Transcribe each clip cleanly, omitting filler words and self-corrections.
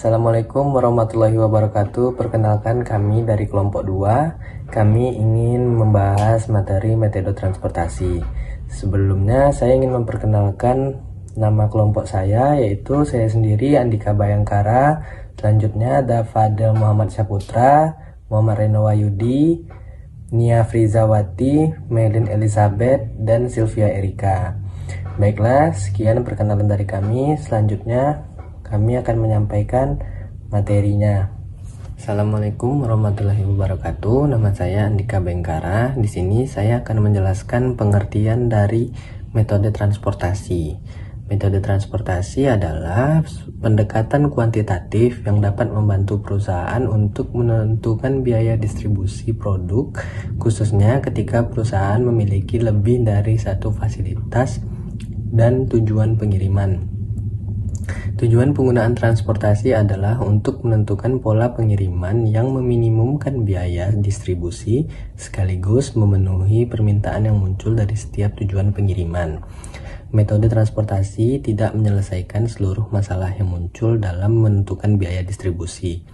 Assalamualaikum warahmatullahi wabarakatuh. Perkenalkan, kami dari kelompok 2. Kami ingin membahas materi metode transportasi. Sebelumnya saya ingin memperkenalkan nama kelompok saya, yaitu saya sendiri Andika Bayangkara. Selanjutnya ada Fadel Muhammad Saputra, Muhammad Reno Wayudi, Nia Frizawati, Melin Elizabeth, dan Sylvia Erika. Baiklah, sekian perkenalan dari kami. Selanjutnya kami akan menyampaikan materinya. Assalamualaikum warahmatullahi wabarakatuh. Nama saya Andika Bengkara. Di sini saya akan menjelaskan pengertian dari metode transportasi. Metode transportasi adalah pendekatan kuantitatif yang dapat membantu perusahaan untuk menentukan biaya distribusi produk, khususnya ketika perusahaan memiliki lebih dari satu fasilitas dan tujuan pengiriman. Tujuan penggunaan transportasi adalah untuk menentukan pola pengiriman yang meminimumkan biaya distribusi sekaligus memenuhi permintaan yang muncul dari setiap tujuan pengiriman. Metode transportasi tidak menyelesaikan seluruh masalah yang muncul dalam menentukan biaya distribusi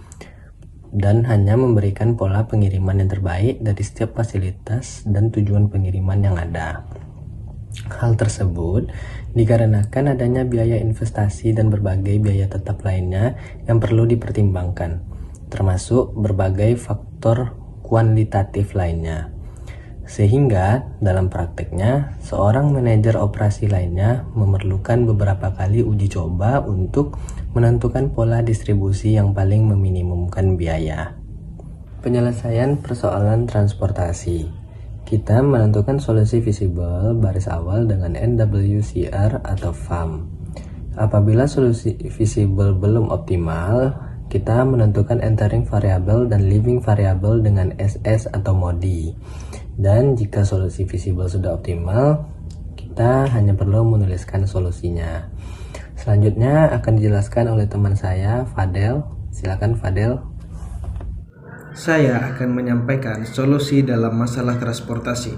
dan hanya memberikan pola pengiriman yang terbaik dari setiap fasilitas dan tujuan pengiriman yang ada. Hal tersebut dikarenakan adanya biaya investasi dan berbagai biaya tetap lainnya yang perlu dipertimbangkan, termasuk berbagai faktor kuantitatif lainnya. Sehingga dalam prakteknya, seorang manajer operasi lainnya memerlukan beberapa kali uji coba untuk menentukan pola distribusi yang paling meminimumkan biaya. Penyelesaian persoalan transportasi. Kita menentukan solusi visible baris awal dengan NWCR atau FAM. Apabila solusi visible belum optimal, kita menentukan entering variable dan leaving variable dengan SS atau MODI. Dan jika solusi visible sudah optimal, kita hanya perlu menuliskan solusinya. Selanjutnya akan dijelaskan oleh teman saya, Fadel. Silakan Fadel. Saya akan menyampaikan solusi dalam masalah transportasi.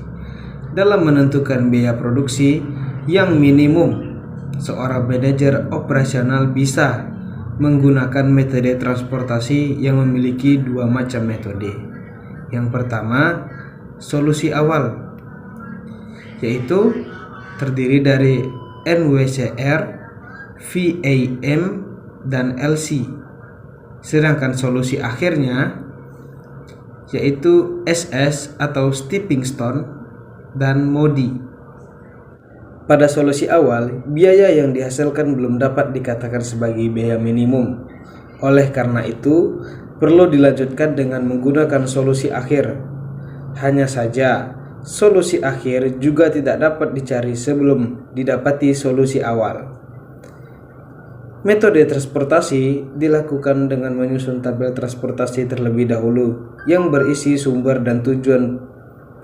Dalam menentukan biaya produksi yang minimum, seorang manajer operasional bisa menggunakan metode transportasi yang memiliki dua macam metode. Yang pertama, solusi awal, yaitu terdiri dari NWCR, VAM, dan LC. Sedangkan solusi akhirnya yaitu SS atau stepping stone dan MODI. Pada solusi awal, biaya yang dihasilkan belum dapat dikatakan sebagai biaya minimum. Oleh karena itu, perlu dilanjutkan dengan menggunakan solusi akhir. Hanya saja, solusi akhir juga tidak dapat dicari sebelum didapati solusi awal. Metode transportasi dilakukan dengan menyusun tabel transportasi terlebih dahulu yang berisi sumber dan tujuan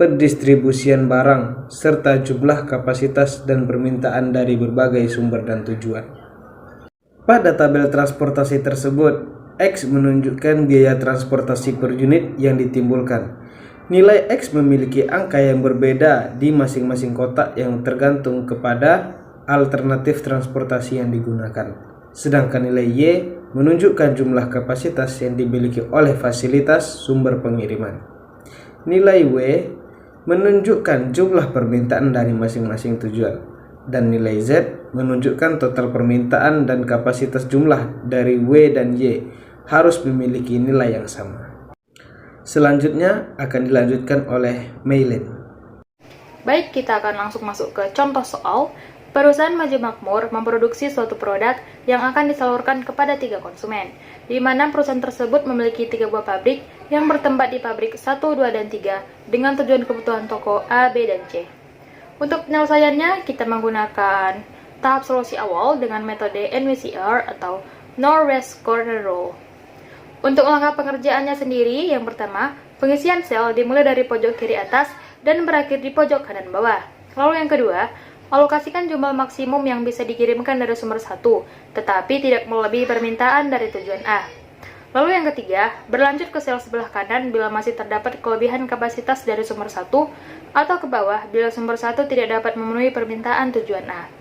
pendistribusian barang serta jumlah kapasitas dan permintaan dari berbagai sumber dan tujuan. Pada tabel transportasi tersebut, X menunjukkan biaya transportasi per unit yang ditimbulkan. Nilai X memiliki angka yang berbeda di masing-masing kotak yang tergantung kepada alternatif transportasi yang digunakan. Sedangkan nilai Y menunjukkan jumlah kapasitas yang dimiliki oleh fasilitas sumber pengiriman. Nilai W menunjukkan jumlah permintaan dari masing-masing tujuan. Dan nilai Z menunjukkan total permintaan dan kapasitas jumlah dari W dan Y harus memiliki nilai yang sama. Selanjutnya akan dilanjutkan oleh Meilin. Baik, kita akan langsung masuk ke contoh soal. Perusahaan Maju Makmur memproduksi suatu produk yang akan disalurkan kepada 3 konsumen, di mana perusahaan tersebut memiliki 3 buah pabrik yang bertempat di pabrik 1, 2, dan 3 dengan tujuan kebutuhan toko A, B, dan C. Untuk penyelesaiannya, kita menggunakan tahap solusi awal dengan metode NWCR atau Northwest Corner Rule. Untuk langkah pengerjaannya sendiri, yang pertama, pengisian sel dimulai dari pojok kiri atas dan berakhir di pojok kanan bawah. Lalu yang kedua, alokasikan jumlah maksimum yang bisa dikirimkan dari sumber 1, tetapi tidak melebihi permintaan dari tujuan A. Lalu yang ketiga, berlanjut ke sel sebelah kanan bila masih terdapat kelebihan kapasitas dari sumber 1, atau ke bawah bila sumber 1 tidak dapat memenuhi permintaan tujuan A.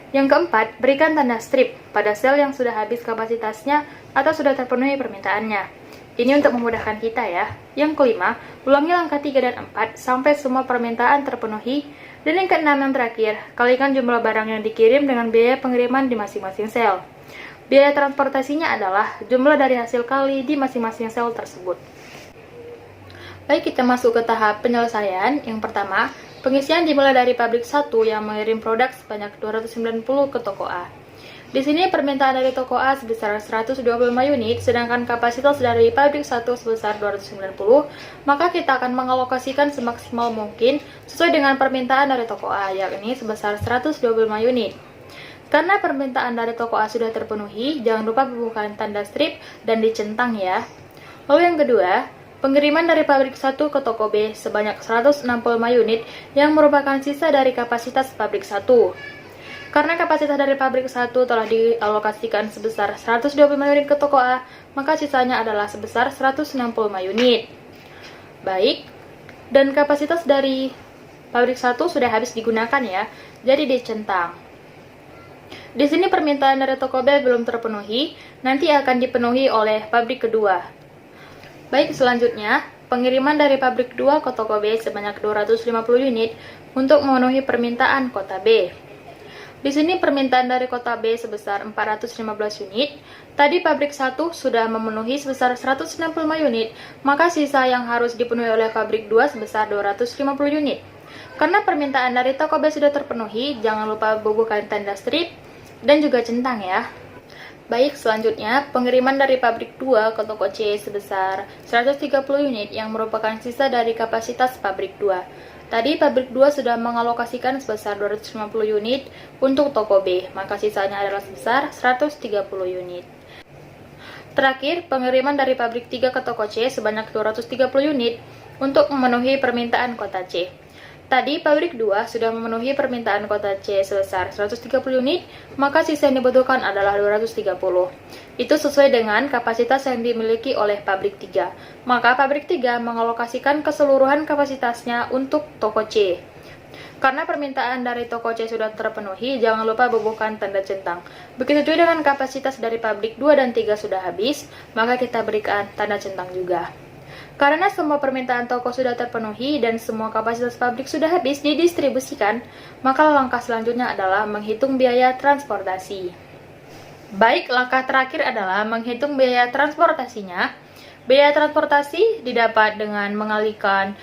Yang keempat, berikan tanda strip pada sel yang sudah habis kapasitasnya atau sudah terpenuhi permintaannya. Ini untuk memudahkan kita ya. Yang kelima, ulangi langkah 3 dan 4 sampai semua permintaan terpenuhi. Dan yang keenam yang terakhir, kalikan jumlah barang yang dikirim dengan biaya pengiriman di masing-masing sel. Biaya transportasinya adalah jumlah dari hasil kali di masing-masing sel tersebut. Baik, kita masuk ke tahap penyelesaian. Yang pertama, pengisian dimulai dari pabrik 1 yang mengirim produk sebanyak 290 ke toko A. Di sini permintaan dari toko A sebesar 125 unit, sedangkan kapasitas dari pabrik 1 sebesar 290, maka kita akan mengalokasikan semaksimal mungkin sesuai dengan permintaan dari toko A, yakni sebesar 125 unit. Karena permintaan dari toko A sudah terpenuhi, jangan lupa bubuhkan tanda strip dan dicentang ya. Lalu yang kedua, pengiriman dari pabrik 1 ke toko B sebanyak 165 unit yang merupakan sisa dari kapasitas pabrik 1. Karena kapasitas dari pabrik 1 telah dialokasikan sebesar 125 unit ke toko A, maka sisanya adalah sebesar 165 unit. Baik, dan kapasitas dari pabrik 1 sudah habis digunakan ya, jadi dicentang. Di sini permintaan dari toko B belum terpenuhi, nanti akan dipenuhi oleh pabrik kedua. Baik, selanjutnya, pengiriman dari pabrik 2 ke toko B sebanyak 250 unit untuk memenuhi permintaan kota B. Di sini permintaan dari kota B sebesar 415 unit. Tadi pabrik 1 sudah memenuhi sebesar 165 unit, maka sisa yang harus dipenuhi oleh pabrik 2 sebesar 250 unit. Karena permintaan dari toko B sudah terpenuhi, jangan lupa bubuhkan tanda strip dan juga centang ya. Baik, selanjutnya pengiriman dari pabrik 2 ke toko C sebesar 130 unit yang merupakan sisa dari kapasitas pabrik 2. Tadi pabrik 2 sudah mengalokasikan sebesar 250 unit untuk toko B, maka sisanya adalah sebesar 130 unit. Terakhir, pengiriman dari pabrik 3 ke toko C sebanyak 230 unit untuk memenuhi permintaan kota C. Tadi pabrik 2 sudah memenuhi permintaan kota C sebesar 130 unit, maka sisa yang dibutuhkan adalah 230. Itu sesuai dengan kapasitas yang dimiliki oleh pabrik 3. Maka pabrik 3 mengalokasikan keseluruhan kapasitasnya untuk toko C. Karena permintaan dari toko C sudah terpenuhi, jangan lupa bubuhkan tanda centang. Begitu juga dengan kapasitas dari pabrik 2 dan 3 sudah habis, maka kita berikan tanda centang juga. Karena semua permintaan toko sudah terpenuhi dan semua kapasitas pabrik sudah habis didistribusikan, maka langkah selanjutnya adalah menghitung biaya transportasi. Baik, langkah terakhir adalah menghitung biaya transportasinya. Biaya transportasi didapat dengan mengalihkan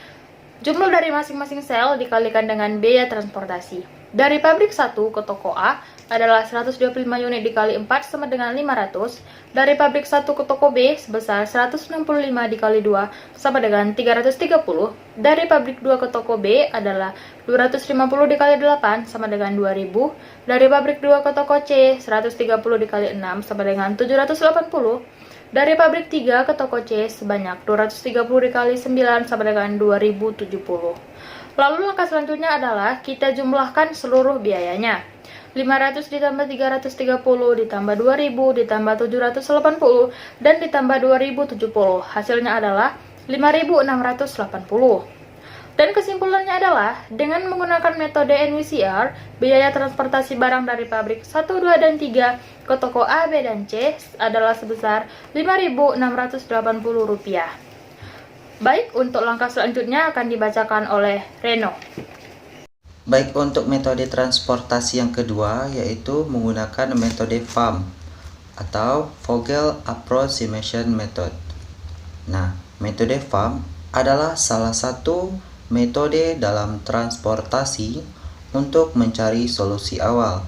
jumlah dari masing-masing sel dikalikan dengan biaya transportasi. Dari pabrik 1 ke toko A adalah 125 unit dikali 4 sama dengan 500. Dari pabrik 1 ke toko B sebesar 165 dikali 2 sama dengan 330. Dari pabrik 2 ke toko B adalah 250 dikali 8 sama dengan 2000. Dari pabrik 2 ke toko C 130 dikali 6 sama dengan 780. Dari pabrik 3 ke toko C sebanyak 230 dikali 9 sama dengan 2070. Lalu langkah selanjutnya adalah kita jumlahkan seluruh biayanya. 500 ditambah 330 ditambah 2000 ditambah 780 dan ditambah 2070. Hasilnya adalah 5680. Dan kesimpulannya adalah dengan menggunakan metode NWCR, biaya transportasi barang dari pabrik 1, 2, dan 3 ke toko A, B, dan C adalah sebesar Rp5.680. Baik, untuk langkah selanjutnya akan dibacakan oleh Reno. Baik, untuk metode transportasi yang kedua yaitu menggunakan metode FAM atau Vogel Approximation Method. Nah, metode FAM adalah salah satu metode dalam transportasi untuk mencari solusi awal.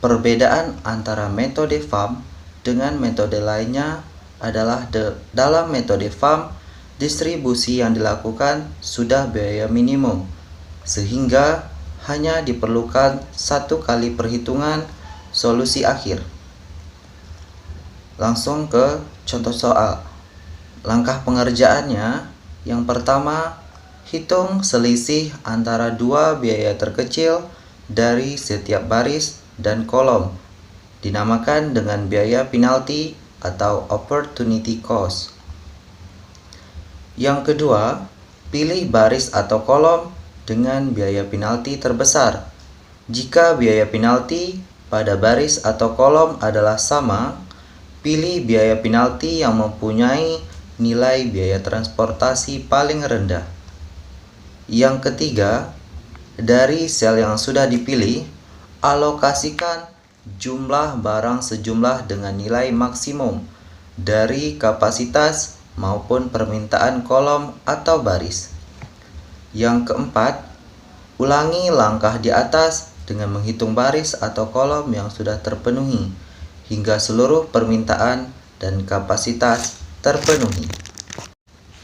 Perbedaan antara metode FAM dengan metode lainnya adalah dalam metode FAM distribusi yang dilakukan sudah biaya minimum, sehingga hanya diperlukan satu kali perhitungan solusi akhir. Langsung ke contoh soal. Langkah pengerjaannya, yang pertama, hitung selisih antara dua biaya terkecil dari setiap baris dan kolom, dinamakan dengan biaya penalti atau opportunity cost. Yang kedua, pilih baris atau kolom dengan biaya penalti terbesar. Jika biaya penalti pada baris atau kolom adalah sama, pilih biaya penalti yang mempunyai nilai biaya transportasi paling rendah. Yang ketiga, dari sel yang sudah dipilih, alokasikan jumlah barang sejumlah dengan nilai maksimum dari kapasitas maupun permintaan kolom atau baris. Yang keempat, ulangi langkah di atas dengan menghitung baris atau kolom yang sudah terpenuhi hingga seluruh permintaan dan kapasitas terpenuhi.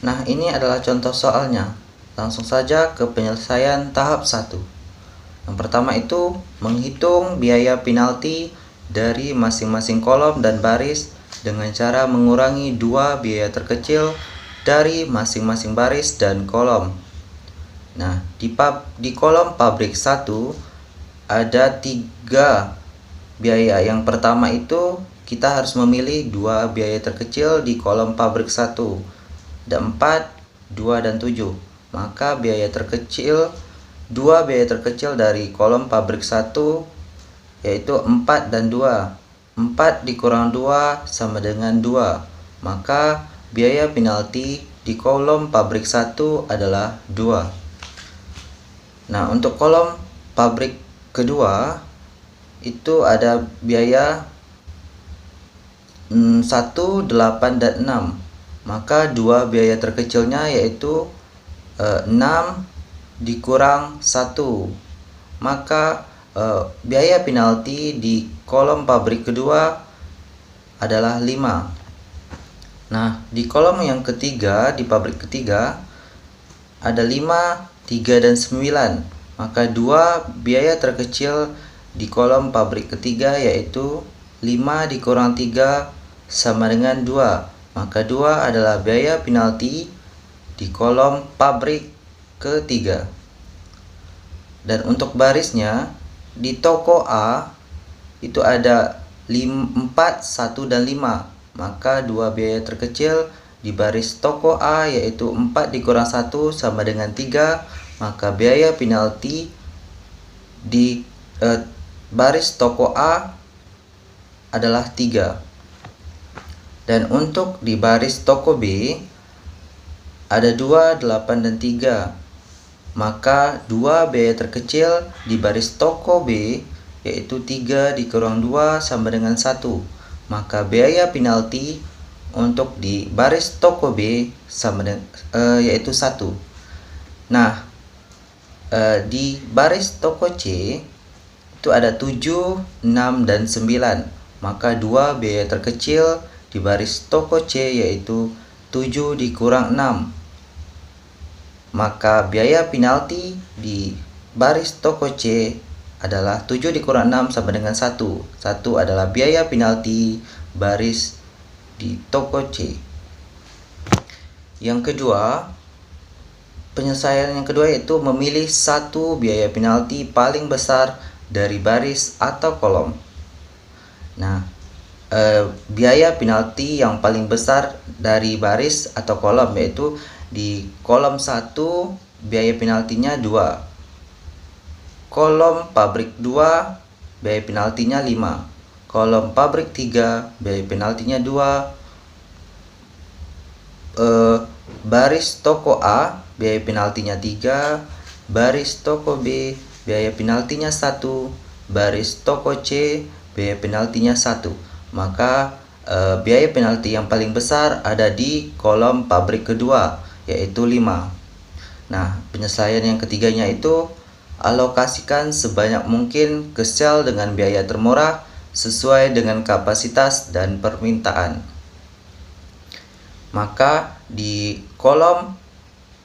Nah, ini adalah contoh soalnya. Langsung saja ke penyelesaian tahap 1. Yang pertama itu menghitung biaya penalti dari masing-masing kolom dan baris dengan cara mengurangi dua biaya terkecil dari masing-masing baris dan kolom. Nah, di kolom pabrik 1 ada 3 biaya. Yang pertama itu kita harus memilih dua biaya terkecil di kolom pabrik 1. Ada 4, 2, dan 7. Maka dua biaya terkecil dari kolom pabrik 1 yaitu 4 dan 2. 4 dikurang 2 sama dengan 2. Maka biaya penalti di kolom pabrik 1 adalah 2. Nah, untuk kolom pabrik kedua itu ada biaya 1, 8, dan 6. Maka dua biaya terkecilnya yaitu 6 dikurang 1. Maka biaya penalti di kolom pabrik kedua adalah 5. Nah, di kolom yang ketiga, di pabrik ketiga ada 5, 3, dan 9. Maka dua biaya terkecil di kolom pabrik ketiga yaitu 5 dikurang 3 sama dengan 2. Maka 2 adalah biaya penalti di kolom pabrik ketiga. Dan untuk barisnya di toko A itu ada 4, 1, dan 5. Maka dua biaya terkecil di baris toko A yaitu 4 dikurang 1 sama dengan 3. Maka biaya penalti di baris toko A adalah 3. Dan untuk di baris toko B ada 2, 8, dan 3. Maka dua biaya terkecil di baris toko B yaitu 3 dikurang 2 sama dengan 1. Maka biaya penalti untuk di baris toko B sama dengan yaitu 1. Nah, di baris toko C itu ada 7, 6, dan 9. Maka dua biaya terkecil di baris toko C yaitu 7 dikurang 6. Maka biaya penalti di baris toko C adalah 7 dikurang 6 sama dengan 1. 1 adalah biaya penalti baris di toko C. Yang kedua, penyelesaian yang kedua yaitu memilih satu biaya penalti paling besar dari baris atau kolom. Nah, biaya penalti yang paling besar dari baris atau kolom yaitu di kolom 1 biaya penaltinya 2. Kolom pabrik 2 biaya penaltinya 5. Kolom pabrik 3 biaya penaltinya 2. Baris toko A biaya penaltinya 3. Baris toko B biaya penaltinya 1. Baris toko C biaya penaltinya 1. Maka biaya penalti yang paling besar ada di kolom pabrik kedua yaitu 5. Nah, penyelesaian yang ketiganya itu alokasikan sebanyak mungkin ke sel dengan biaya termurah sesuai dengan kapasitas dan permintaan. Maka di kolom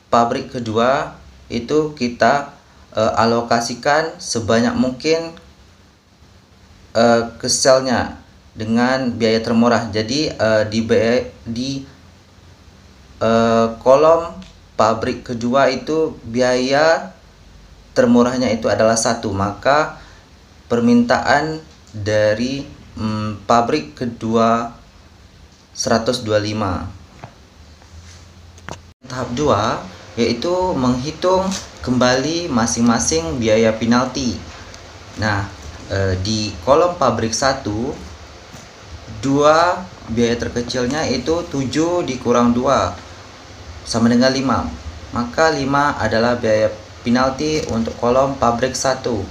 pabrik kedua itu kita alokasikan sebanyak mungkin ke selnya dengan biaya termurah. Jadi di kolom pabrik kedua itu biaya termurahnya itu adalah 1. Maka permintaan dari pabrik kedua 125. Tahap 2 yaitu menghitung kembali masing-masing biaya penalti. Nah, di kolom pabrik 1, 2 biaya terkecilnya itu 7 dikurang 2 sama dengan 5. Maka 5 adalah biaya penalti untuk kolom pabrik 1.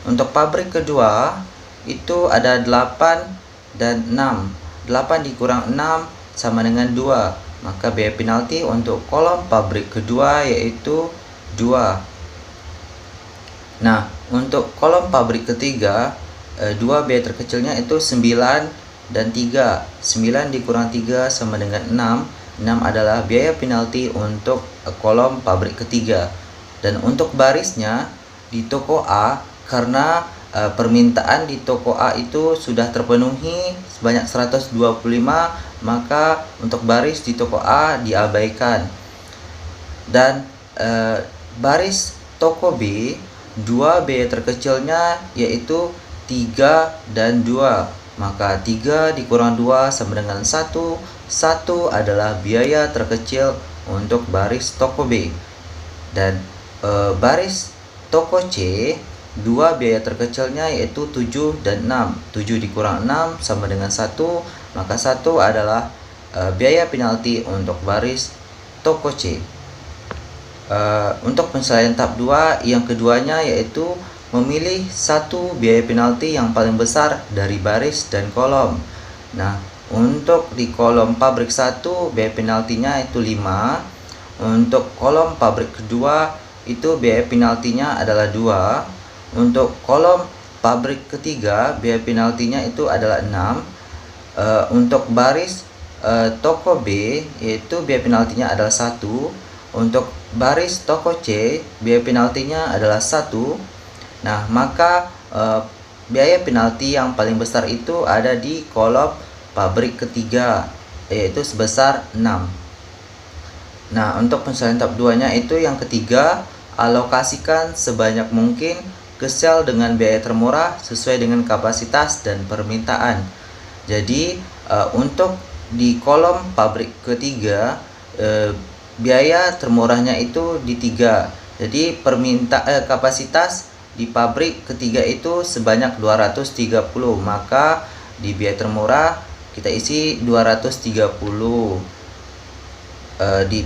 Untuk pabrik kedua itu ada 8 dan 6. 8 dikurang 6 sama dengan 2. Maka biaya penalti untuk kolom pabrik kedua yaitu 2. Nah, untuk kolom pabrik ketiga, 2 biaya terkecilnya itu 9 dan 3. 9 dikurang 3 sama dengan 6. 6 adalah biaya penalti untuk kolom pabrik ketiga. Dan untuk barisnya di toko A, karena permintaan di toko A itu sudah terpenuhi sebanyak 125, maka untuk baris di toko A diabaikan. Dan baris toko B, 2 biaya terkecilnya yaitu 3 dan 2. Maka 3 dikurang 2 sama dengan 1. 1 adalah biaya terkecil untuk baris toko B. Dan baris toko C, 2 biaya terkecilnya yaitu 7 dan 6. 7 dikurang 6 sama dengan 1. Maka 1 adalah biaya penalti untuk baris toko C. Untuk penilaian tahap 2 yang keduanya yaitu memilih satu biaya penalti yang paling besar dari baris dan kolom. Nah, untuk di kolom pabrik 1 biaya penaltinya itu 5. Untuk kolom pabrik kedua itu biaya penaltinya adalah 2. Untuk kolom pabrik ketiga biaya penaltinya itu adalah 6. Untuk baris toko B yaitu biaya penaltinya adalah 1. Untuk baris toko C biaya penaltinya adalah 1. Nah, maka biaya penalti yang paling besar itu ada di kolom pabrik ketiga yaitu sebesar 6. Nah, untuk penyelesaian tahap 2-nya itu yang ketiga, alokasikan sebanyak mungkin ke sel dengan biaya termurah sesuai dengan kapasitas dan permintaan. Jadi untuk di kolom pabrik ketiga biaya termurahnya itu di 3. Jadi kapasitas di pabrik ketiga itu sebanyak 230. Maka di biaya termurah kita isi 230. Di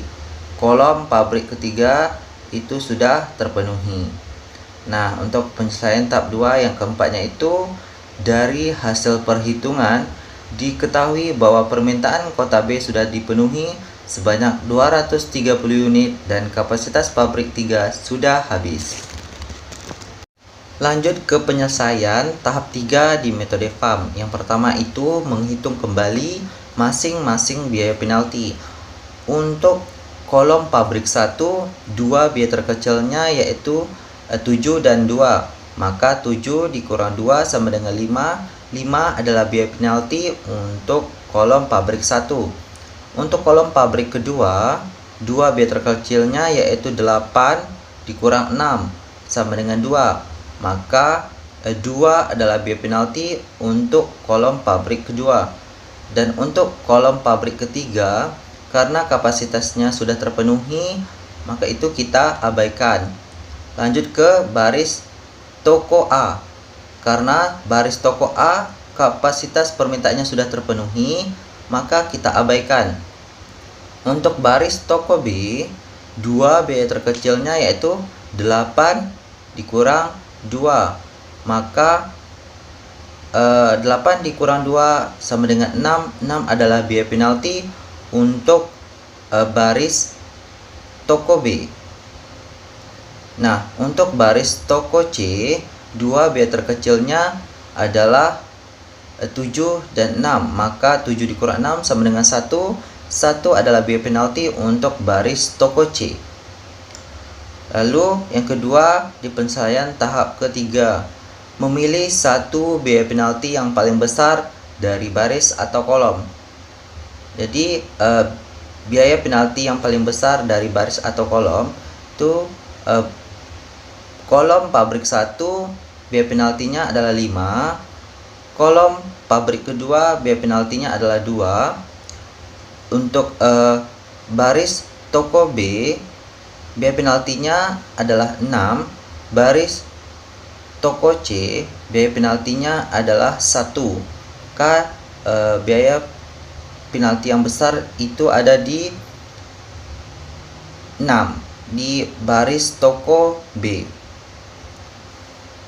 kolom pabrik ketiga itu sudah terpenuhi. Nah, untuk penyelesaian tahap 2 yang keempatnya itu dari hasil perhitungan diketahui bahwa permintaan kota B sudah dipenuhi sebanyak 230 unit dan kapasitas pabrik 3 sudah habis. Lanjut ke penyelesaian tahap 3 di metode FAM. Yang pertama itu menghitung kembali masing-masing biaya penalti. Untuk kolom pabrik 1, 2 biaya terkecilnya yaitu 7 dan 2. Maka 7 dikurang 2 sama dengan 5. 5 adalah biaya penalti untuk kolom pabrik 1. Untuk kolom pabrik kedua, 2 biaya terkecilnya yaitu 8 dikurang 6 sama dengan 2. Maka 2 adalah biaya penalti untuk kolom pabrik kedua. Dan untuk kolom pabrik ketiga, karena kapasitasnya sudah terpenuhi, maka itu kita abaikan. Lanjut ke baris toko A. Karena baris toko A kapasitas permintaannya sudah terpenuhi, maka kita abaikan. Untuk baris toko B, 2 biaya terkecilnya yaitu 8 dikurang 2. Maka 8 dikurang 2 sama dengan 6. 6 adalah biaya penalti untuk baris toko B. Nah, untuk baris toko C, 2 biaya terkecilnya adalah 7 dan 6. Maka 7 dikurang 6 sama dengan 1. 1 adalah biaya penalti untuk baris toko C. Lalu yang kedua di penyelesaian tahap ketiga, memilih satu biaya penalti yang paling besar dari baris atau kolom. Jadi biaya penalti yang paling besar dari baris atau kolom itu kolom pabrik 1 biaya penaltinya adalah 5. Kolom pabrik kedua biaya penaltinya adalah 2. Untuk baris toko B biaya penaltinya adalah 6. Baris toko C, biaya penaltinya adalah 1. Biaya penalti yang besar itu ada di 6 di baris toko B.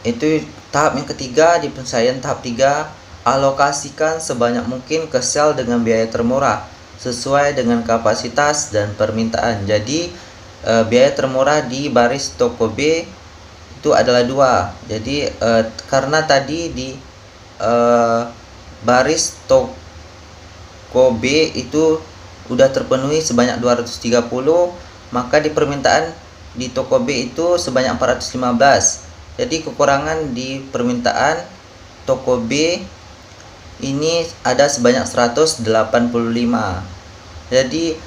Itu tahap yang ketiga. Di penyelesaian tahap 3, alokasikan sebanyak mungkin ke sel dengan biaya termurah sesuai dengan kapasitas dan permintaan. Jadi biaya termurah di baris toko B itu adalah 2. Jadi karena tadi di baris toko B itu udah terpenuhi sebanyak 230, maka di permintaan di toko B itu sebanyak 415. Jadi kekurangan di permintaan toko B ini ada sebanyak 185. Jadi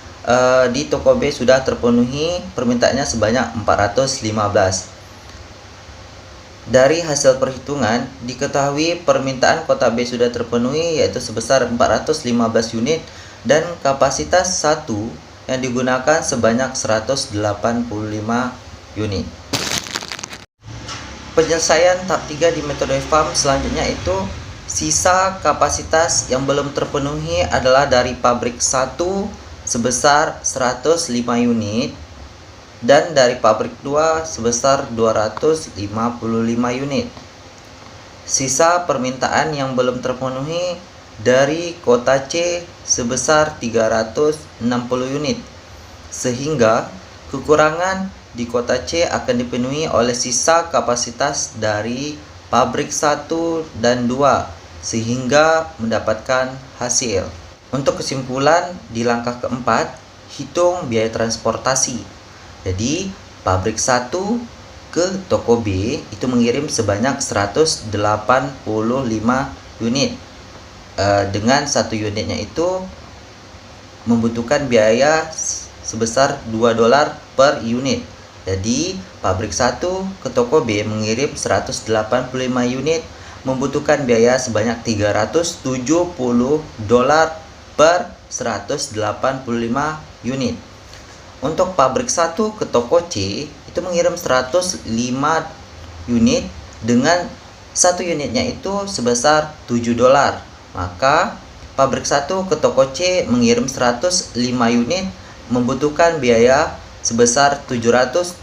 di toko B sudah terpenuhi permintaannya sebanyak 415. Dari hasil perhitungan diketahui permintaan kota B sudah terpenuhi, yaitu sebesar 415 unit, dan kapasitas 1 yang digunakan sebanyak 185 unit. Penyelesaian tahap 3 di metode FAM selanjutnya itu sisa kapasitas yang belum terpenuhi adalah dari pabrik 1 sebesar 105 unit dan dari pabrik 2 sebesar 255 unit. Sisa permintaan yang belum terpenuhi dari kota C sebesar 360 unit, sehingga kekurangan di kota C akan dipenuhi oleh sisa kapasitas dari pabrik 1 dan 2 sehingga mendapatkan hasil. Untuk kesimpulan di langkah keempat, hitung biaya transportasi. Jadi pabrik 1 ke toko B itu mengirim sebanyak 185 unit. Dengan satu unitnya itu membutuhkan biaya sebesar $2 per unit. Jadi pabrik 1 ke toko B mengirim 185 unit, membutuhkan biaya sebanyak $370 per 185 unit. Untuk pabrik 1 ke toko C itu mengirim 105 unit dengan satu unitnya itu sebesar $7. Maka pabrik 1 ke toko C mengirim 105 unit, membutuhkan biaya sebesar $735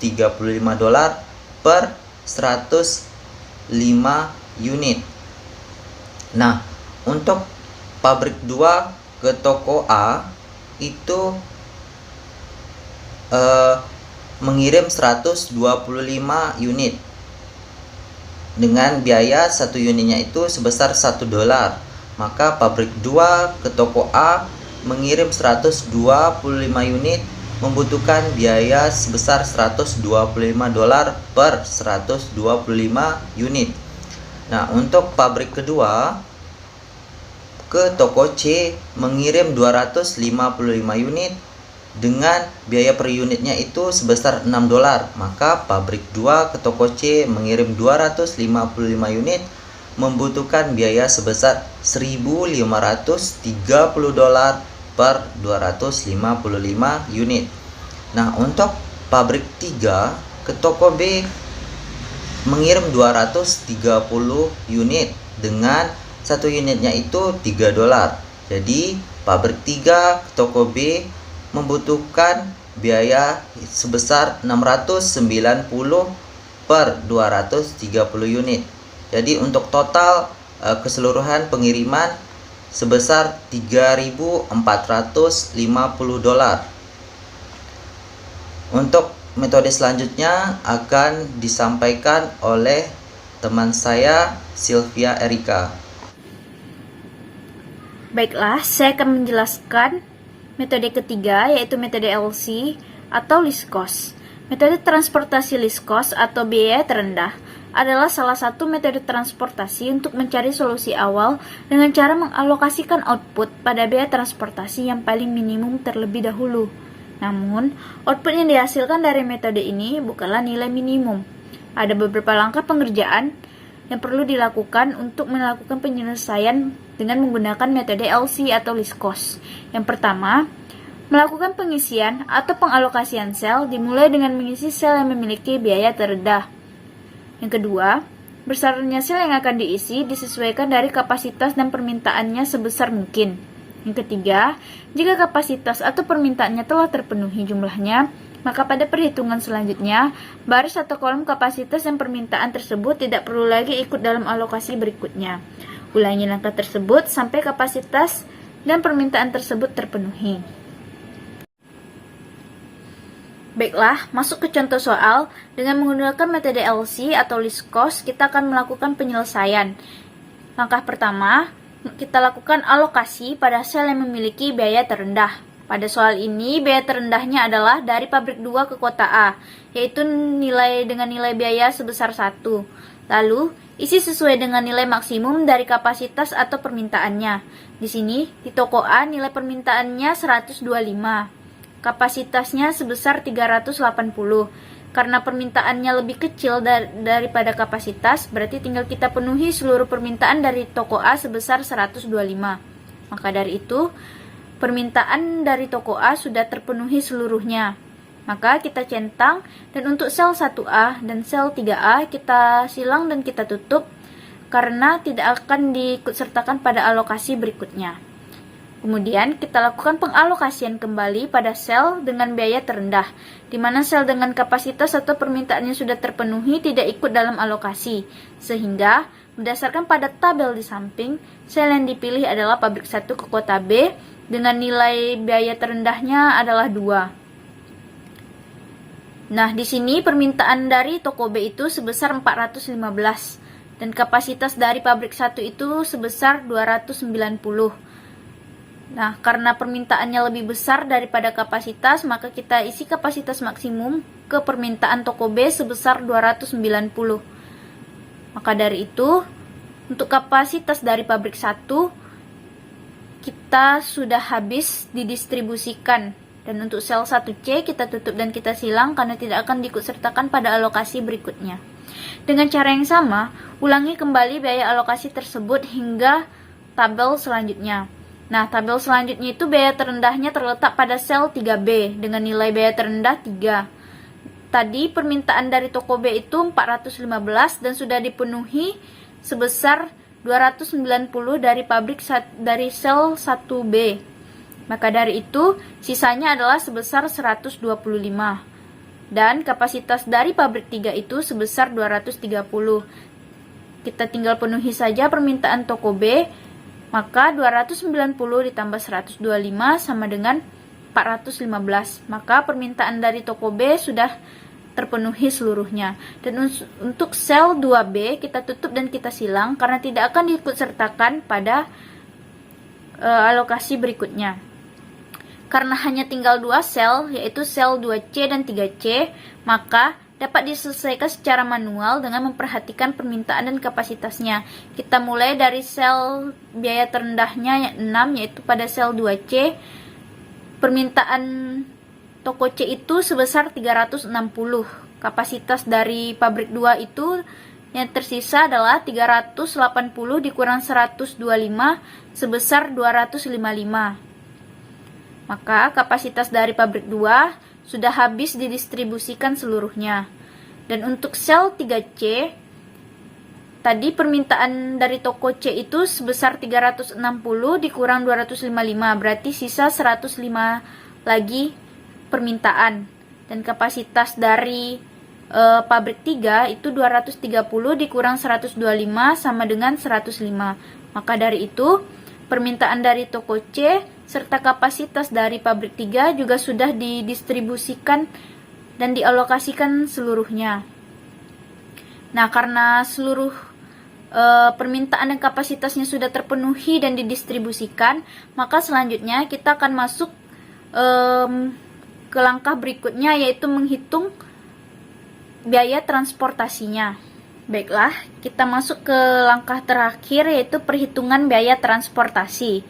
per 105 unit. Nah, untuk pabrik 2 ke toko A itu mengirim 125 unit dengan biaya satu unitnya itu sebesar $1. Maka pabrik 2 ke toko A mengirim 125 unit, membutuhkan biaya sebesar $125 per 125 unit. Nah, untuk pabrik kedua ke toko C mengirim 255 unit dengan biaya per unitnya itu sebesar $6. Maka pabrik 2 ke toko C mengirim 255 unit, membutuhkan biaya sebesar $1.530 per 255 unit. Nah, untuk pabrik 3 ke toko B mengirim 230 unit dengan satu unitnya itu $3. Jadi pabrik 3 ke toko B membutuhkan biaya sebesar $690 per 230 unit. Jadi untuk total keseluruhan pengiriman sebesar $3.450. Untuk metode selanjutnya akan disampaikan oleh teman saya Sylvia Erika. Baiklah, saya akan menjelaskan metode ketiga, yaitu metode LC atau least cost. Metode transportasi least cost atau biaya terendah adalah salah satu metode transportasi untuk mencari solusi awal dengan cara mengalokasikan output pada biaya transportasi yang paling minimum terlebih dahulu. Namun, output yang dihasilkan dari metode ini bukanlah nilai minimum. Ada beberapa langkah pengerjaan yang perlu dilakukan untuk melakukan penyelesaian dengan menggunakan metode LC atau least cost. Yang pertama, melakukan pengisian atau pengalokasian sel dimulai dengan mengisi sel yang memiliki biaya terendah. Yang kedua, Besarnya sel yang akan diisi disesuaikan dari kapasitas dan permintaannya sebesar mungkin. Yang ketiga, jika kapasitas atau permintaannya telah terpenuhi jumlahnya, maka pada perhitungan selanjutnya, baris atau kolom kapasitas dan permintaan tersebut tidak perlu lagi ikut dalam alokasi berikutnya. Ulangi langkah tersebut sampai kapasitas dan permintaan tersebut terpenuhi. Baiklah, masuk ke contoh soal. Dengan menggunakan metode LC atau least cost, kita akan melakukan penyelesaian. Langkah pertama, kita lakukan alokasi pada sel yang memiliki biaya terendah. Pada soal ini, biaya terendahnya adalah dari pabrik 2 ke kota A, yaitu dengan nilai biaya sebesar 1. Lalu, isi sesuai dengan nilai maksimum dari kapasitas atau permintaannya. Di sini, di toko A nilai permintaannya 125. Kapasitasnya sebesar 380. Karena permintaannya lebih kecil daripada kapasitas, berarti tinggal kita penuhi seluruh permintaan dari toko A sebesar 125. Maka dari itu, permintaan dari toko A sudah terpenuhi seluruhnya. Maka kita centang, dan untuk sel 1A dan sel 3A kita silang dan kita tutup karena tidak akan diikutsertakan pada alokasi berikutnya. Kemudian kita lakukan pengalokasian kembali pada sel dengan biaya terendah, di mana sel dengan kapasitas atau permintaannya sudah terpenuhi tidak ikut dalam alokasi, sehingga berdasarkan pada tabel di samping, sel yang dipilih adalah pabrik 1 ke kota B dengan nilai biaya terendahnya adalah 2. Nah, di sini permintaan dari toko B itu sebesar 415 dan kapasitas dari pabrik 1 itu sebesar 290. Nah, karena permintaannya lebih besar daripada kapasitas, maka kita isi kapasitas maksimum ke permintaan toko B sebesar 290. Maka dari itu, untuk kapasitas dari pabrik 1, kita sudah habis didistribusikan. Dan untuk sel 1C, kita tutup dan kita silang karena tidak akan diikutsertakan pada alokasi berikutnya. Dengan cara yang sama, ulangi kembali biaya alokasi tersebut hingga tabel selanjutnya. Nah, tabel selanjutnya itu biaya terendahnya terletak pada sel 3B dengan nilai biaya terendah 3. Tadi permintaan dari toko B itu 415 dan sudah dipenuhi sebesar 290 dari sel 1B. Maka dari itu, sisanya adalah sebesar 125. Dan kapasitas dari pabrik 3 itu sebesar 230. Kita tinggal penuhi saja permintaan toko B. Maka 290 ditambah 125 sama dengan 415. Maka permintaan dari toko B sudah terpenuhi seluruhnya. Dan untuk sel 2B kita tutup dan kita silang karena tidak akan diikutsertakan pada alokasi berikutnya. Karena hanya tinggal 2 sel, yaitu sel 2C dan 3C, maka dapat diselesaikan secara manual dengan memperhatikan permintaan dan kapasitasnya. Kita mulai dari sel biaya terendahnya 6, yaitu pada sel 2C. Permintaan toko C itu sebesar 360. Kapasitas dari pabrik 2 itu yang tersisa adalah 380 dikurang 125 sebesar 255. Maka kapasitas dari pabrik 2 sudah habis didistribusikan seluruhnya. Dan untuk sel 3C, tadi permintaan dari toko C itu sebesar 360 dikurang 255, berarti sisa 105 lagi permintaan. Dan kapasitas dari pabrik 3 itu 230 dikurang 125 sama dengan 105. Maka dari itu, permintaan dari toko C serta kapasitas dari pabrik 3 juga sudah didistribusikan dan dialokasikan seluruhnya. Nah, karena seluruh permintaan dan kapasitasnya sudah terpenuhi dan didistribusikan, maka selanjutnya kita akan masuk ke langkah berikutnya, yaitu menghitung biaya transportasinya. Baiklah, kita masuk ke langkah terakhir, yaitu perhitungan biaya transportasi.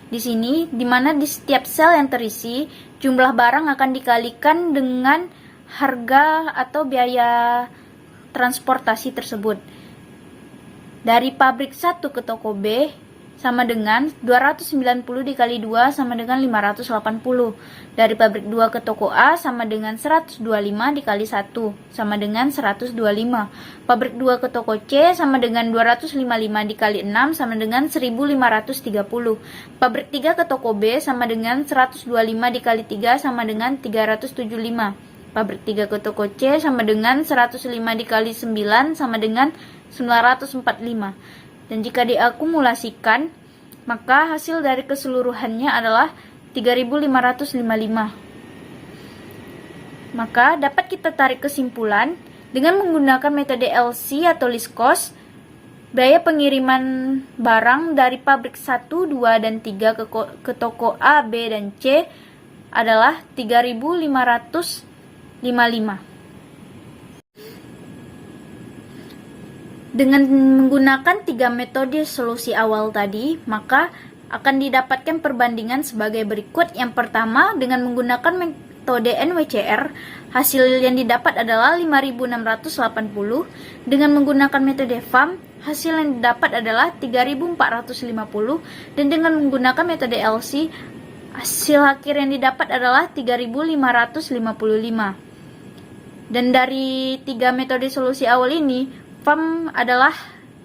Di sini, di mana di setiap sel yang terisi, jumlah barang akan dikalikan dengan harga atau biaya transportasi tersebut. Dari pabrik 1 ke toko B, sama dengan 290 dikali 2 sama dengan 580. Dari pabrik 2 ke toko A sama dengan 125 dikali 1 sama dengan 125. Pabrik 2 ke toko C sama dengan 255 dikali 6 sama dengan 1530. Pabrik 3 ke toko B sama dengan 125 dikali 3 sama dengan 375. Pabrik 3 ke toko C sama dengan 105 dikali 9 sama dengan 945. Dan jika diakumulasikan, maka hasil dari keseluruhannya adalah 3555. Maka dapat kita tarik kesimpulan dengan menggunakan metode LC atau least cost, biaya pengiriman barang dari pabrik 1, 2, dan 3 ke toko A, B, dan C adalah 3555. Dengan menggunakan 3 metode solusi awal tadi, maka akan didapatkan perbandingan sebagai berikut. Yang pertama, dengan menggunakan metode NWCR, hasil yang didapat adalah 5.680. Dengan menggunakan metode FAM, hasil yang didapat adalah 3.450. Dan dengan menggunakan metode LC, hasil akhir yang didapat adalah 3.555. Dan dari 3 metode solusi awal ini, FAM adalah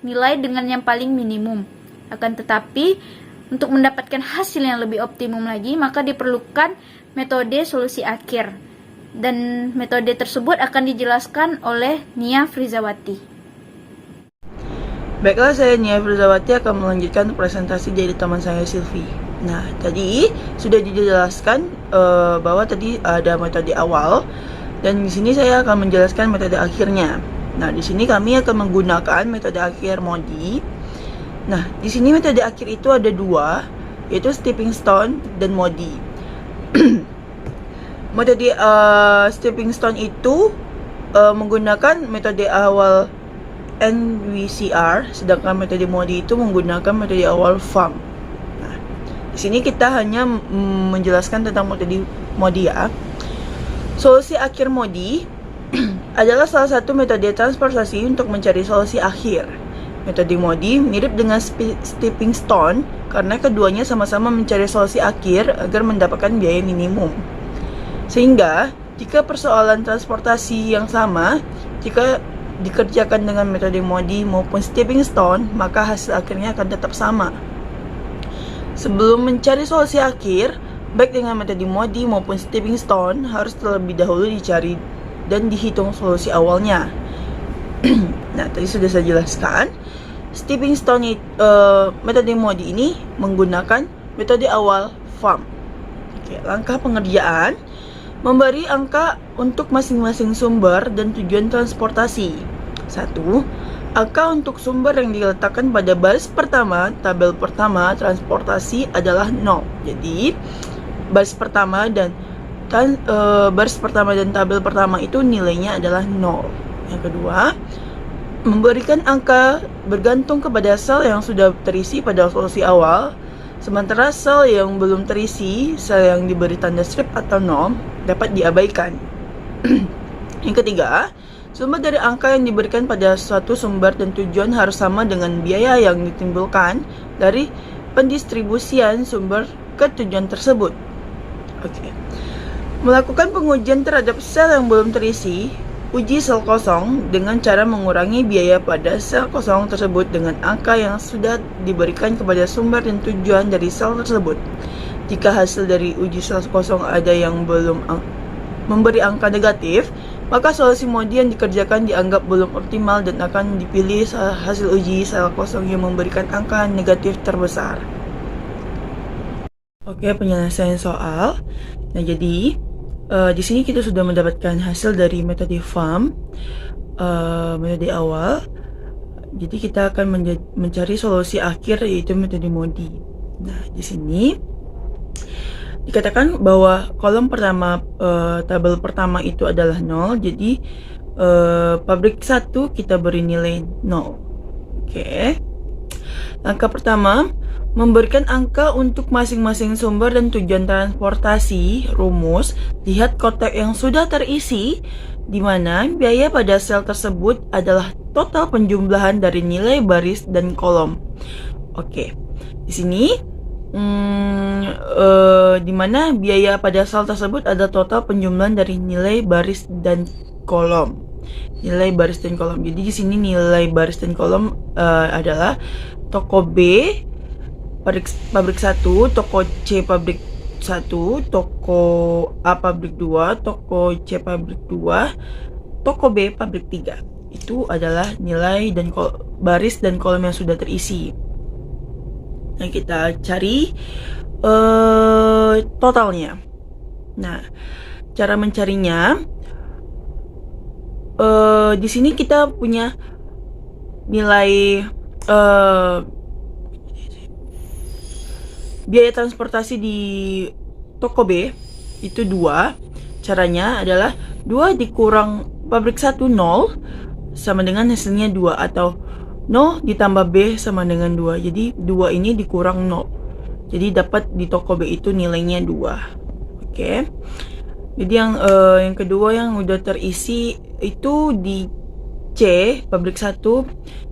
nilai dengan yang paling minimum. Akan tetapi, untuk mendapatkan hasil yang lebih optimum lagi, maka diperlukan metode solusi akhir. Dan metode tersebut akan dijelaskan oleh Nia Frizawati. Baiklah, saya Nia Frizawati akan melanjutkan presentasi dari teman saya Silvi. Nah, tadi sudah dijelaskan bahwa tadi ada metode awal, dan di sini saya akan menjelaskan metode akhirnya. Nah, di sini kami akan menggunakan metode akhir MODI. Nah, di sini metode akhir itu ada 2, yaitu stepping stone dan MODI. Metode stepping stone itu menggunakan metode awal NWCR, sedangkan metode MODI itu menggunakan metode awal FAM. Nah, di sini kita hanya menjelaskan tentang metode MODI ya. Solusi akhir MODI adalah salah satu metode transportasi untuk mencari solusi akhir. Metode MODI mirip dengan stepping stone karena keduanya sama-sama mencari solusi akhir agar mendapatkan biaya minimum. Sehingga, jika persoalan transportasi yang sama, jika dikerjakan dengan metode MODI maupun stepping stone, maka hasil akhirnya akan tetap sama. Sebelum mencari solusi akhir, baik dengan metode MODI maupun stepping stone, harus terlebih dahulu dicari dan dihitung solusi awalnya. Nah, tadi sudah saya jelaskan. Stepping stone metode MODI ini menggunakan metode awal FAM. Oke, langkah pengerjaan: memberi angka untuk masing-masing sumber dan tujuan transportasi. 1. Angka untuk sumber yang diletakkan pada baris pertama tabel pertama transportasi adalah 0. Jadi, baris pertama dan tabel pertama itu nilainya adalah 0. Yang kedua, memberikan angka bergantung kepada sel yang sudah terisi pada solusi awal, sementara sel yang belum terisi, sel yang diberi tanda strip atau 0, dapat diabaikan. Yang ketiga, sumber dari angka yang diberikan pada suatu sumber dan tujuan harus sama dengan biaya yang ditimbulkan dari pendistribusian sumber ke tujuan tersebut. Oke. Melakukan pengujian terhadap sel yang belum terisi, uji sel kosong dengan cara mengurangi biaya pada sel kosong tersebut dengan angka yang sudah diberikan kepada sumber dan tujuan dari sel tersebut. Jika hasil dari uji sel kosong ada yang belum memberi angka negatif, maka solusi MODI yang dikerjakan dianggap belum optimal dan akan dipilih hasil uji sel kosong yang memberikan angka negatif terbesar. Oke, penyelesaian soal. Nah, jadi di sini kita sudah mendapatkan hasil dari metode FAM, metode awal. Jadi kita akan mencari solusi akhir, yaitu metode MODI. Nah, di sini dikatakan bahwa kolom pertama, tabel pertama itu adalah 0. Jadi pabrik 1 kita beri nilai 0. Oke. Langkah pertama, memberikan angka untuk masing-masing sumber dan tujuan transportasi. Rumus, lihat kotak yang sudah terisi, di mana biaya pada sel tersebut adalah total penjumlahan dari nilai baris dan kolom. Oke. di sini di mana biaya pada sel tersebut ada total penjumlahan dari nilai baris dan kolom. Nilai baris dan kolom. Jadi di sini nilai baris dan kolom adalah toko B pabrik 1, toko C pabrik 1, toko A pabrik 2, toko C pabrik 2, toko B pabrik 3. Itu adalah nilai dan baris dan kolom yang sudah terisi. Nah, kita cari totalnya. Nah, cara mencarinya di sini kita punya nilai biaya transportasi di toko B itu 2. Caranya adalah 2 dikurang pabrik 1 0 sama dengan hasilnya 2, atau 0 ditambah B sama dengan 2. Jadi 2 ini dikurang 0. Jadi dapat di toko B itu nilainya 2. Oke. Jadi yang kedua yang udah terisi itu di C pabrik 1.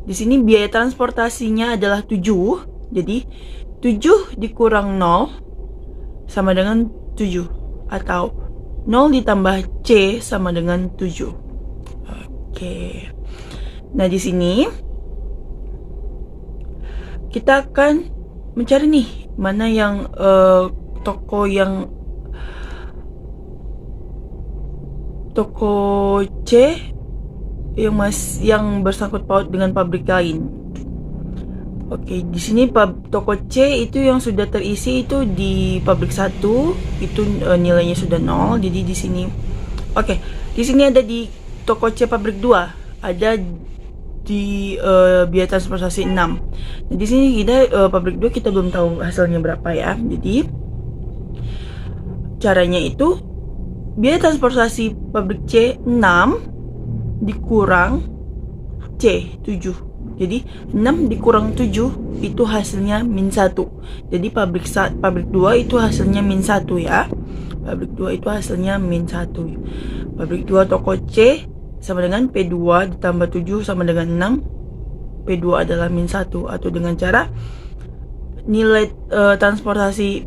Di sini biaya transportasinya adalah 7. Jadi 7 dikurang 0 sama dengan 7, atau 0 ditambah C sama dengan 7. Oke. Nah, di sini kita akan mencari nih mana yang toko C yang bersangkut paut dengan pabrik lain. Oke, di sini toko C itu yang sudah terisi itu di pabrik 1, itu nilainya sudah 0. Jadi di sini di sini ada di toko C pabrik 2, ada di biaya transportasi 6. Nah, di sini kita pabrik 2 kita belum tahu hasilnya berapa ya. Jadi caranya itu biaya transportasi pabrik C 6 dikurang C 7. Jadi 6 dikurang 7 itu hasilnya min 1. Jadi pabrik 2 itu hasilnya min 1 ya. Pabrik 2 itu hasilnya min 1. Pabrik 2 toko C sama dengan P2 ditambah 7 sama dengan 6. P2 adalah min 1, atau dengan cara nilai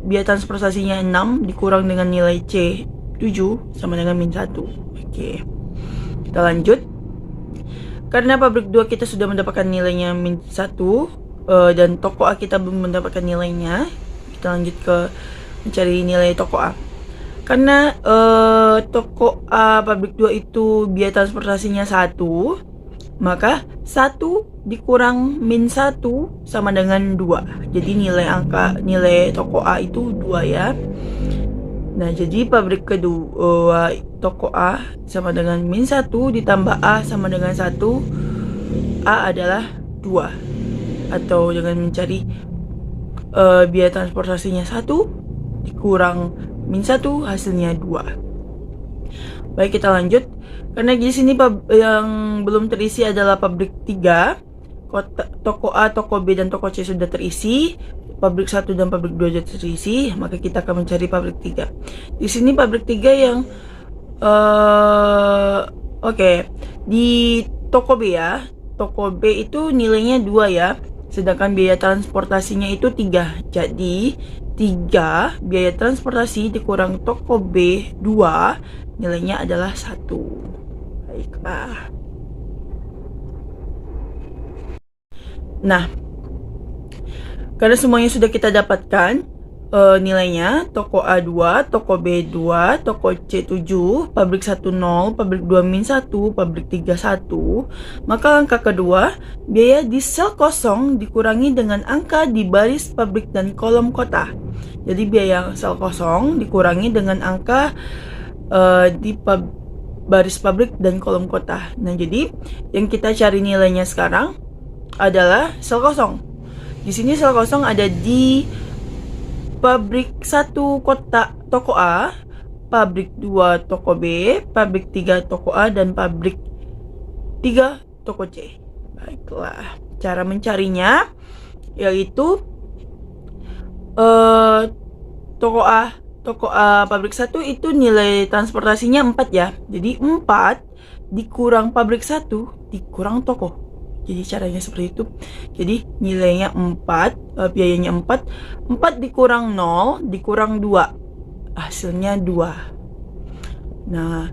biaya transportasinya 6 dikurang dengan nilai C 7 sama dengan min 1. Oke. Kita lanjut. Karena pabrik 2 kita sudah mendapatkan nilainya min 1 dan toko A kita belum mendapatkan nilainya, kita lanjut ke mencari nilai toko A. Karena toko A pabrik 2 itu biaya transportasinya 1, maka 1 dikurang min 1 sama dengan 2. Jadi nilai toko A itu 2 ya. Nah, jadi pabrik kedua toko A sama dengan min 1 ditambah A sama dengan 1. A adalah 2. Atau dengan mencari biaya transportasinya 1 dikurang min 1 hasilnya 2. Baik, kita lanjut. Karena di sini yang belum terisi adalah pabrik 3. Toko A, toko B, dan toko C sudah terisi. Pabrik 1 dan pabrik 2 sudah terisi, maka kita akan mencari pabrik 3. Di sini pabrik 3 yang di toko B ya. Toko B itu nilainya 2 ya. Sedangkan biaya transportasinya itu 3. Jadi 3 biaya transportasi dikurang toko B 2 nilainya adalah 1. Baiklah. Nah, karena semuanya sudah kita dapatkan nilainya, toko A 2, toko B 2, toko C 7, pabrik 1 0, pabrik 2 min 1, pabrik 3 1, maka angka kedua, biaya di sel kosong dikurangi dengan angka di baris pabrik dan kolom kota. Jadi biaya sel kosong dikurangi dengan angka di baris pabrik dan kolom kota. Nah, jadi yang kita cari nilainya sekarang adalah sel kosong. Di sini sel kosong ada di pabrik 1 toko A, pabrik 2 toko B, pabrik 3 toko A, dan pabrik 3 toko C. Baiklah, cara mencarinya yaitu toko A pabrik 1 itu nilai transportasinya 4 ya. Jadi 4 dikurang pabrik 1 dikurang toko. Jadi caranya seperti itu. Jadi nilainya 4, biayanya 4 dikurang 0 dikurang 2, hasilnya 2. Nah,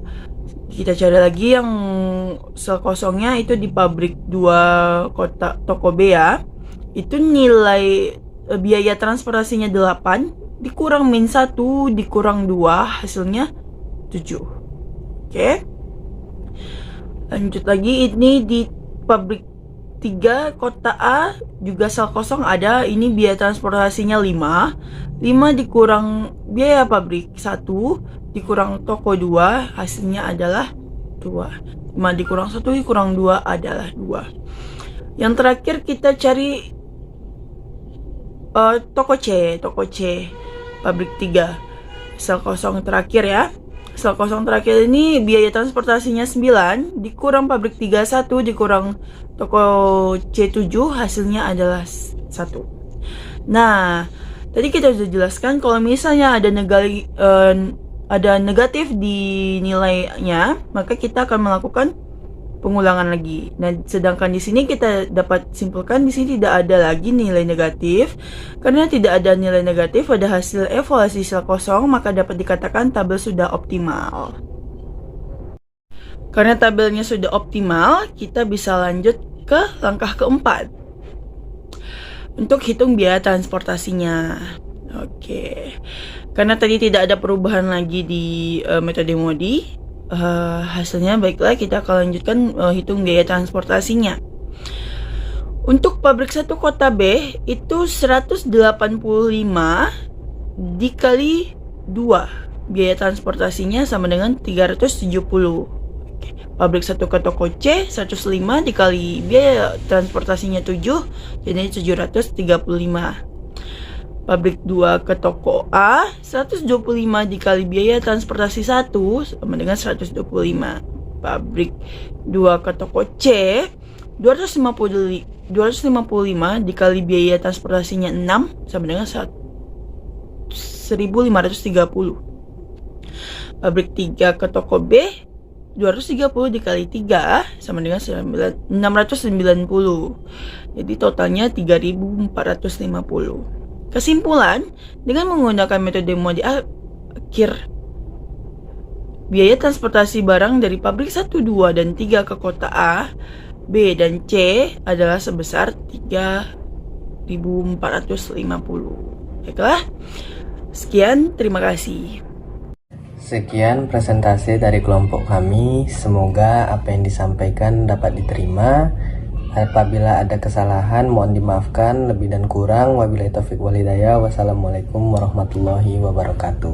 kita cari lagi yang sel kosongnya itu di pabrik 2 kota toko B ya. Itu nilai biaya transportasinya 8 dikurang min 1 dikurang 2, hasilnya 7. Oke. Lanjut lagi, ini di pabrik 3 kota A juga sel kosong ada. Ini biaya transportasinya 5 dikurang biaya pabrik 1 dikurang toko 2, hasilnya adalah 2. 5 dikurang 1 dikurang 2 adalah 2. Yang terakhir kita cari toko C pabrik 3 sel kosong terakhir ya. Sel kosong terakhir ini biaya transportasinya 9 dikurang pabrik 3 1 dikurang toko C7, hasilnya adalah 1. Nah, tadi kita sudah jelaskan kalau misalnya ada negatif di nilainya, maka kita akan melakukan pengulangan lagi. Nah, sedangkan di sini kita dapat simpulkan di sini tidak ada lagi nilai negatif. Karena tidak ada nilai negatif pada hasil evaluasi sel kosong, maka dapat dikatakan tabel sudah optimal. Karena tabelnya sudah optimal, kita bisa lanjut ke langkah keempat untuk hitung biaya transportasinya. Oke. Karena tadi tidak ada perubahan lagi di metode MODI, hasilnya baiklah kita akan lanjutkan hitung biaya transportasinya. Untuk pabrik 1 kota B itu 185 dikali 2, biaya transportasinya sama dengan 370. Pabrik 1 ke toko C 105 dikali biaya transportasinya 7, jadi 735. Pabrik 2 ke toko A 125 dikali biaya transportasi 1 sama dengan 125. Pabrik 2 ke toko C 255 dikali biaya transportasinya 6 sama dengan 1530. Pabrik 3 ke toko B 230 dikali 3 sama dengan 690. Jadi totalnya 3450. Kesimpulan, dengan menggunakan metode MODI akhir, biaya transportasi barang dari pabrik 1, 2, dan 3 ke kota A, B, dan C adalah sebesar 3450. Baiklah, sekian, terima kasih. Sekian presentasi dari kelompok kami. Semoga apa yang disampaikan dapat diterima. Apabila ada kesalahan mohon dimaafkan, lebih dan kurang wabillahi taufiq wal hidayah. Wassalamualaikum warahmatullahi wabarakatuh.